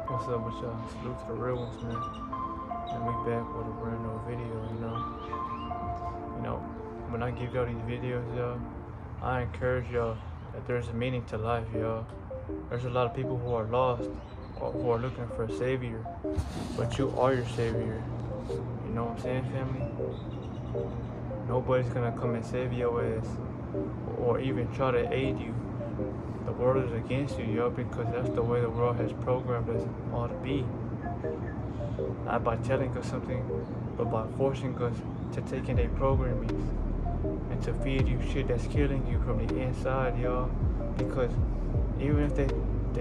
What's up with y'all? Salute to the real ones, man. And we back with a brand new video. You know, when I give y'all these videos, y'all, I encourage y'all that there's a meaning to life, y'all. There's a lot of people who are lost or who are looking for a savior, but you are your savior. You know what I'm saying, family? Nobody's gonna come and save your ass or even try to aid you. The world is against you, yo, because that's the way the world has programmed us all to be. Not by telling us something, but by forcing us to take in their programming and to feed you shit that's killing you from the inside, y'all. Because even if they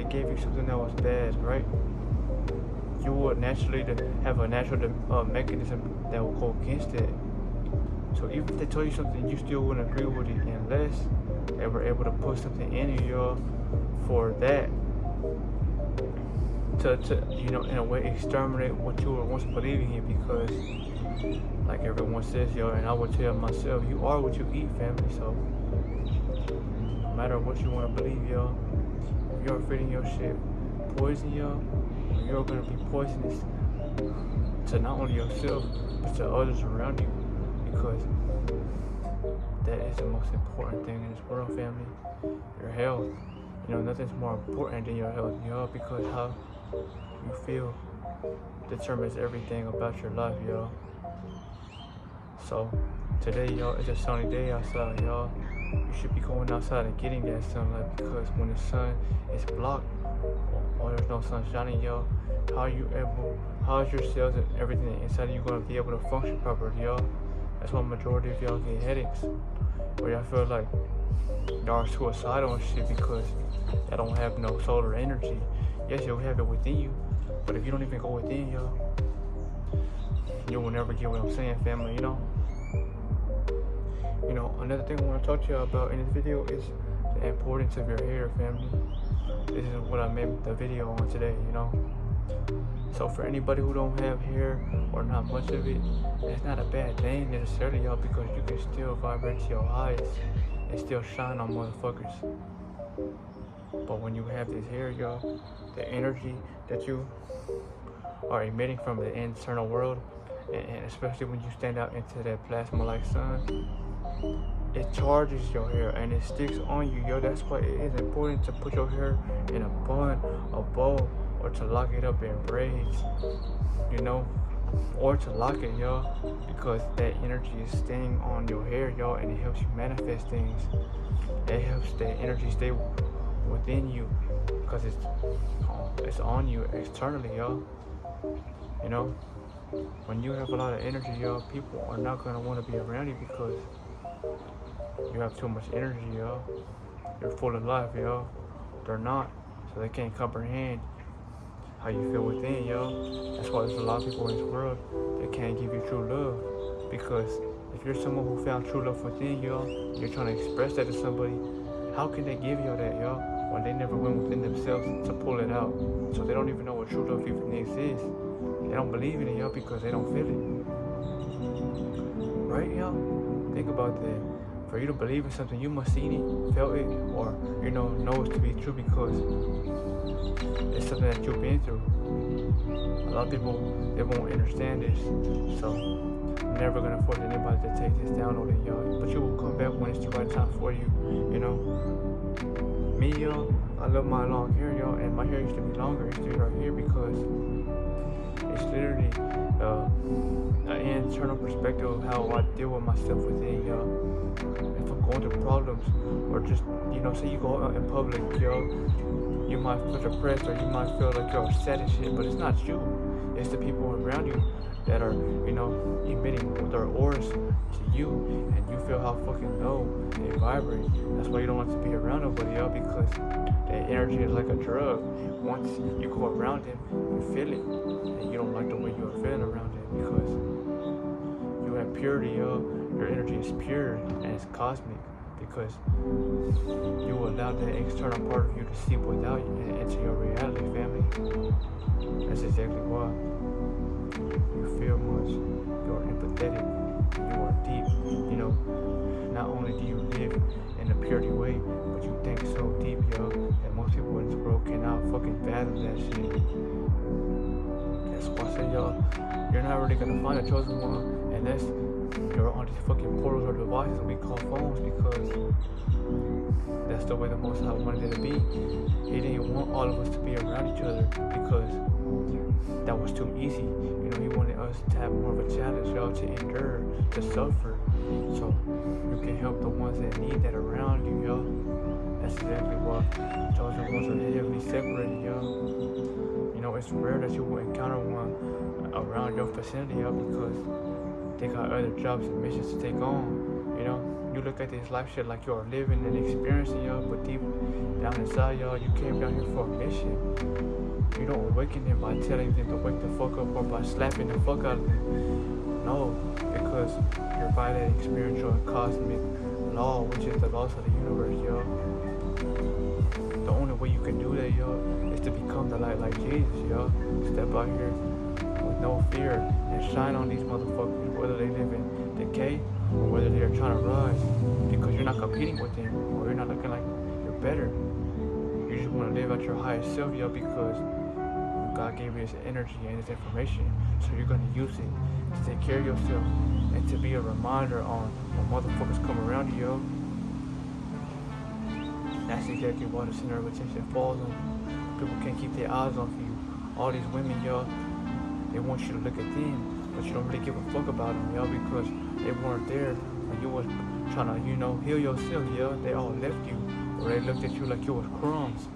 gave you something that was bad, right? You would naturally have a natural mechanism that will go against it. So even if they told you something, you still wouldn't agree with it unless they were able to put something in you, y'all, for that to in a way exterminate what you were once believing in. Because like everyone says, yo, and I would tell myself, you are what you eat, family. So no matter what you want to believe, yo, if you're feeding your shit poison, yo, you're gonna be poisonous to not only yourself but to others around you. Because that is the most important thing in this world, family. Your health. Nothing's more important than your health, yo, because how you feel determines everything about your life, yo. So today, y'all, it's a sunny day outside, y'all. You should be going outside and getting that sunlight, because when the sun is blocked or there's no sun shining, yo, how is your cells and everything inside of you gonna be able to function properly, yo? That's why majority of y'all get headaches, or y'all feel like y'all are suicidal and shit because y'all don't have no solar energy. Yes, you'll have it within you, but if you don't even go within, y'all, you will never get what I'm saying, family. Another thing I want to talk to y'all about in this video is the importance of your hair, family. This is what I made the video on today, So for anybody who don't have hair or not much of it, it's not a bad thing necessarily, y'all, because you can still vibrate to your highest and still shine on motherfuckers. But when you have this hair, y'all, the energy that you are emitting from the internal world, and especially when you stand out into that plasma-like sun, it charges your hair and it sticks on you, yo. That's why it is important to put your hair in a bun, a bow, or to lock it up in braids, or to lock it, y'all, because that energy is staying on your hair, y'all, and it helps you manifest things. It helps that energy stay within you because it's on you externally, y'all. When you have a lot of energy, y'all, people are not gonna want to be around you because you have too much energy, y'all. You're full of life, y'all. They're not, so they can't comprehend how you feel within, yo. That's why there's a lot of people in this world that can't give you true love. Because if you're someone who found true love within, yo, you're trying to express that to somebody, how can they give you that, yo, when they never went within themselves to pull it out? So they don't even know what true love even exists. They don't believe in it, yo, because they don't feel it. Right, yo? Think about that. For you to believe in something, you must seen it, felt it, or know it to be true because it's something that you've been through. A lot of people, they won't understand this, so I'm never gonna force anybody to take this down on it, y'all. But you will come back when it's the right time for you, Me, y'all, I love my long hair, y'all, and my hair used to be longer. It's right here because it's literally an internal perspective of how I deal with myself within, y'all. If I'm going through problems, or just, say you go out in public, yo, you might feel depressed or you might feel like you're sad and shit, but it's not you. It's the people around you that are, emitting their auras to you, and you feel how fucking low they vibrate. That's why you don't want to be around nobody, yo, because that energy is like a drug. Once you go around it, you feel it, and you don't like the way you're feeling around it because you have purity, yo. Your energy is pure and it's cosmic because you allow that external part of you to seep without you into your reality, family. That's exactly why. You feel much, you're empathetic, you are deep, Not only do you live in a purity way, but you think so deep, yo, that most people in this world cannot fucking fathom that shit. That's why I say, y'all, you're not really gonna find a chosen one unless you're on these fucking portals or devices we call phones, because that's the way the Most High wanted it to be. He didn't want all of us to be around each other because that was too easy. You know, he wanted us to have more of a challenge, y'all, to endure, to suffer, so you can help the ones that need that around you, y'all. That's exactly why chosen ones are heavily separated, y'all. You know, it's rare that you will encounter one around your vicinity, y'all, because they got other jobs and missions to take on. You know, you look at this life shit like you are living and experiencing, y'all, but deep down inside, y'all, you came down here for a mission. You don't awaken them by telling them to wake the fuck up or by slapping the fuck out of them. No, because you're violating spiritual and cosmic law, which is the laws of the universe, y'all. The only way you can do that, y'all, is to become the light like Jesus, y'all. Step out here with no fear and shine on these motherfuckers, whether they live in decay or whether they are trying to rise, because you're not competing with them or you're not looking like you're better. You just want to live out your highest self, y'all, because God gave you this energy and this information, so you're going to use it to take care of yourself and to be a reminder on when motherfuckers come around you, yo. That's exactly why the center of attention falls on you. People can't keep their eyes off you. All these women, y'all, they want you to look at them, but you don't really give a fuck about them, y'all, because they weren't there when you was trying to, you know, heal yourself, y'all. They all left you, or they looked at you like you was crumbs.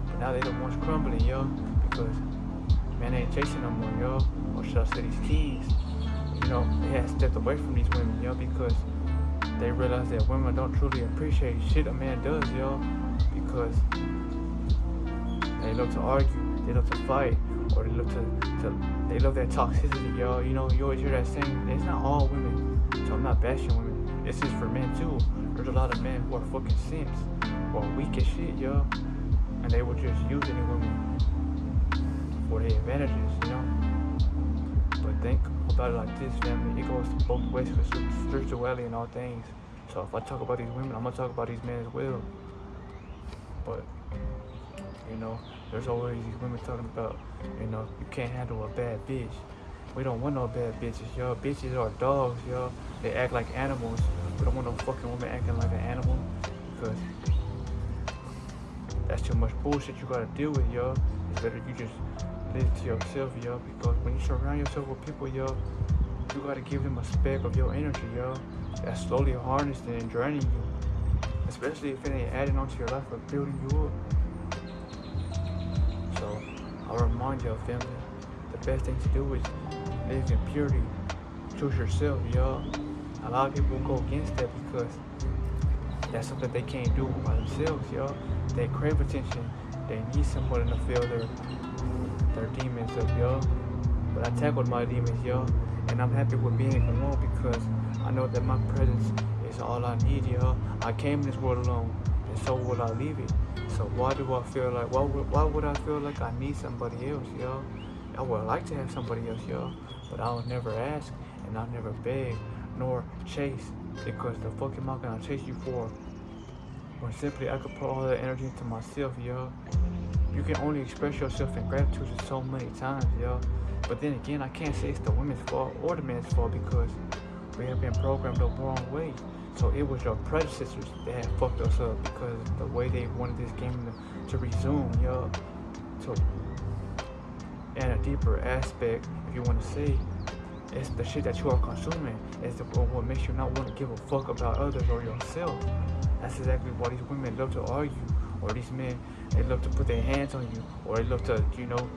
But now they the ones crumbling, y'all, because man ain't chasing no more, y'all. Or should I say these kings? You know, they had stepped away from these women, y'all, because they realized that women don't truly appreciate shit a man does, y'all, because they love to argue, they love to fight, or they love they love that toxicity, y'all. You know, you always hear that saying, it's not all women, so I'm not bashing women. This is for men too. There's a lot of men who are fucking simps, or weak as shit, y'all, and they will just use any woman for their advantages, you know. But think about it like this, family. It goes both ways for spirituality and all things. So if I talk about these women, I'm gonna talk about these men as well. But you know, there's always these women talking about, you know, you can't handle a bad bitch. We don't want no bad bitches, y'all. Bitches are dogs, y'all. They act like animals. We don't want no fucking woman acting like an animal, because that's too much bullshit you gotta deal with, y'all. It's better you just live to yourself, y'all, because when you surround yourself with people, y'all, you gotta give them a speck of your energy, y'all. That's slowly harnessing and draining you, especially if it ain't adding onto your life or building you up. So I'll remind y'all, family, the best thing to do is live in purity. Choose yourself, y'all. A lot of people go against that because that's something they can't do by themselves, y'all. They crave attention. They need someone to fill their demons up, y'all. But I tackled my demons, y'all, and I'm happy with being alone because I know that my presence is all I need, y'all. I came in this world alone, and so will I leave it. So why do I feel like, why would I feel like I need somebody else, y'all? I would like to have somebody else, y'all, but I'll never ask, and I'll never beg, nor chase, because the fuck am I gonna chase you for? When simply I could put all that energy into myself, y'all. You can only express yourself in gratitude so many times, y'all. But then again, I can't say it's the women's fault or the man's fault because we have been programmed the wrong way. So it was your predecessors that had fucked us up because the way they wanted this game to resume, y'all. So, and a deeper aspect, if you want to say, it's the shit that you are consuming. It's what makes you not want to give a fuck about others or yourself. That's exactly why these women love to argue, or these men, they love to put their hands on you, or they love to, you know,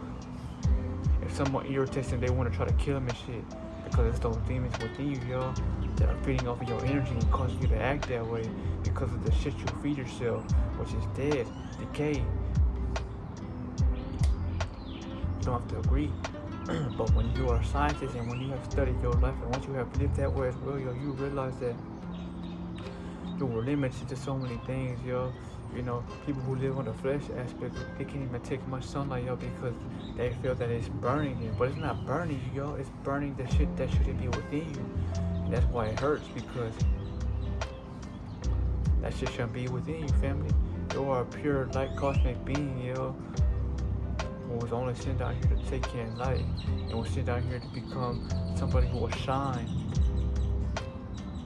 if someone irritates them, they want to try to kill them and shit, because it's those demons within you, y'all, that are feeding off of your energy and causing you to act that way because of the shit you feed yourself, which is dead, decay. You don't have to agree, but when you are a scientist and when you have studied your life and once you have lived that way as well, yo, you realize that you were limited to so many things, yo. You know, people who live on the flesh aspect, they can't even take much sunlight, yo, because they feel that it's burning them. But it's not burning you, yo. It's burning the shit that shouldn't be within you. And that's why it hurts, because that shit shouldn't be within you, family. You are a pure light cosmic being, yo. When was only sent down here to take in light and was sent down here to become somebody who will shine.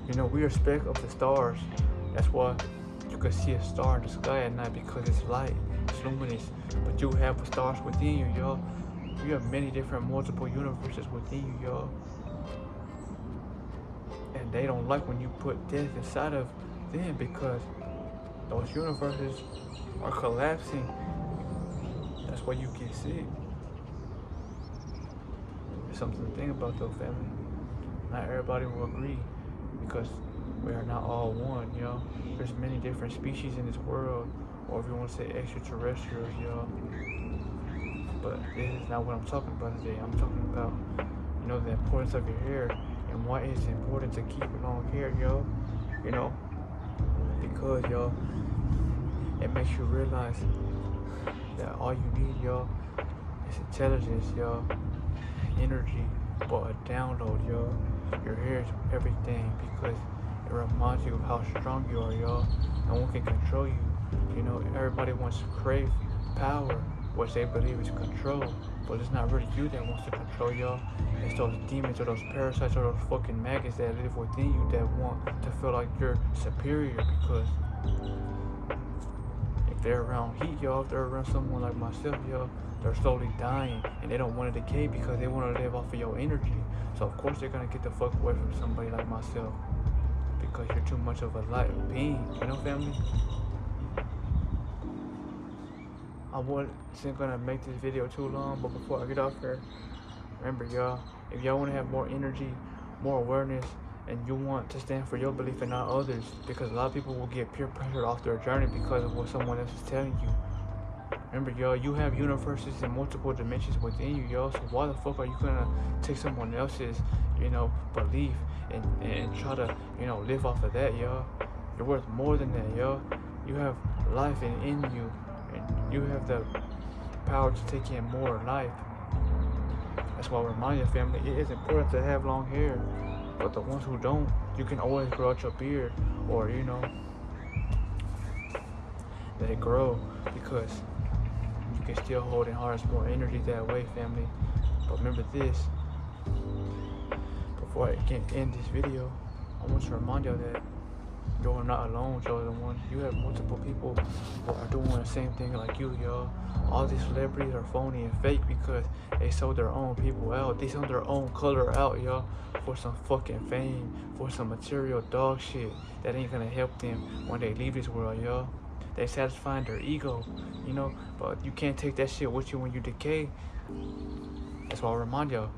You know, we are a speck of the stars. That's why you can see a star in the sky at night, because it's light, it's luminous. But you have stars within you, y'all. You have many different multiple universes within you, y'all. And they don't like when you put death inside of them, because those universes are collapsing. That's why you get sick. There's something to think about though, family. Not everybody will agree, because we are not all one, y'all. There's many different species in this world, or if you want to say extraterrestrials, y'all. But this is not what I'm talking about today. I'm talking about, you know, the importance of your hair and why it's important to keep long hair, y'all. You know, because y'all, it makes you realize that all you need, y'all, is intelligence, y'all, energy, but a download, y'all. Your hair is everything, because it reminds you of how strong you are, y'all. No one can control you. You know, everybody wants to crave power, which they believe is control, but it's not really you that wants to control y'all. It's those demons or those parasites or those fucking maggots that live within you that want to feel like you're superior, because if they're around heat, y'all, if they're around someone like myself, y'all, they're slowly dying and they don't want to decay because they want to live off of your energy. So of course they're gonna get the fuck away from somebody like myself, because you're too much of a light being, you know, family? I wasn't gonna make this video too long, but before I get off here, remember y'all, if y'all wanna have more energy, more awareness, and you want to stand for your belief and not others, because a lot of people will get peer pressure off their journey because of what someone else is telling you. Remember y'all, you have universes and multiple dimensions within you, y'all, so why the fuck are you gonna take someone else's, you know, belief and try to, you know, live off of that, y'all? You're worth more than that, y'all. You have life in you, and you have the power to take in more life. That's why I remind your family, it is important to have long hair, but the ones who don't, you can always grow out your beard, or, you know, let it grow, because you can still hold and harness more energy that way, family. But remember this, before I can end this video, I want to remind y'all that you're not alone, chosen one. You have multiple people who are doing the same thing like you, y'all. All these celebrities are phony and fake because they sold their own people out. They sold their own color out, y'all, for some fucking fame, for some material dog shit that ain't gonna help them when they leave this world, y'all. They satisfying their ego, you know, but you can't take that shit with you when you decay. That's why I remind y'all,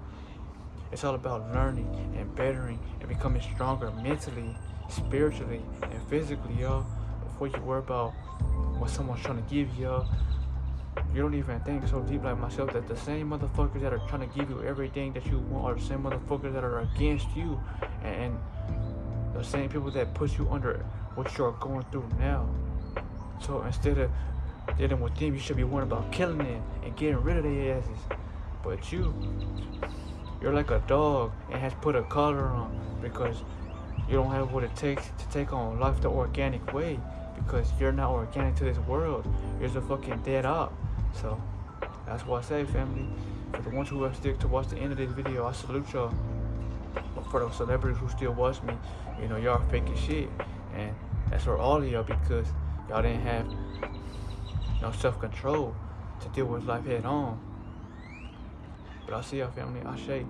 it's all about learning and bettering and becoming stronger mentally, spiritually, and physically, y'all. Before you worry about what someone's trying to give y'all, you don't even think so deep like myself that the same motherfuckers that are trying to give you everything that you want are the same motherfuckers that are against you, and the same people that put you under what you're going through now. So instead of dealing with them, you should be worrying about killing them and getting rid of their asses. But you're like a dog and has put a collar on because you don't have what it takes to take on life the organic way, because you're not organic to this world. You're just a fucking dead op. So that's why I say, family, for the ones who have stick to watch the end of this video, I salute y'all. But for those celebrities who still watch me, you know, y'all are fake as shit. And that's for all of y'all, because y'all didn't have no self-control to deal with life head on. But I'll see y'all, family. Ashe.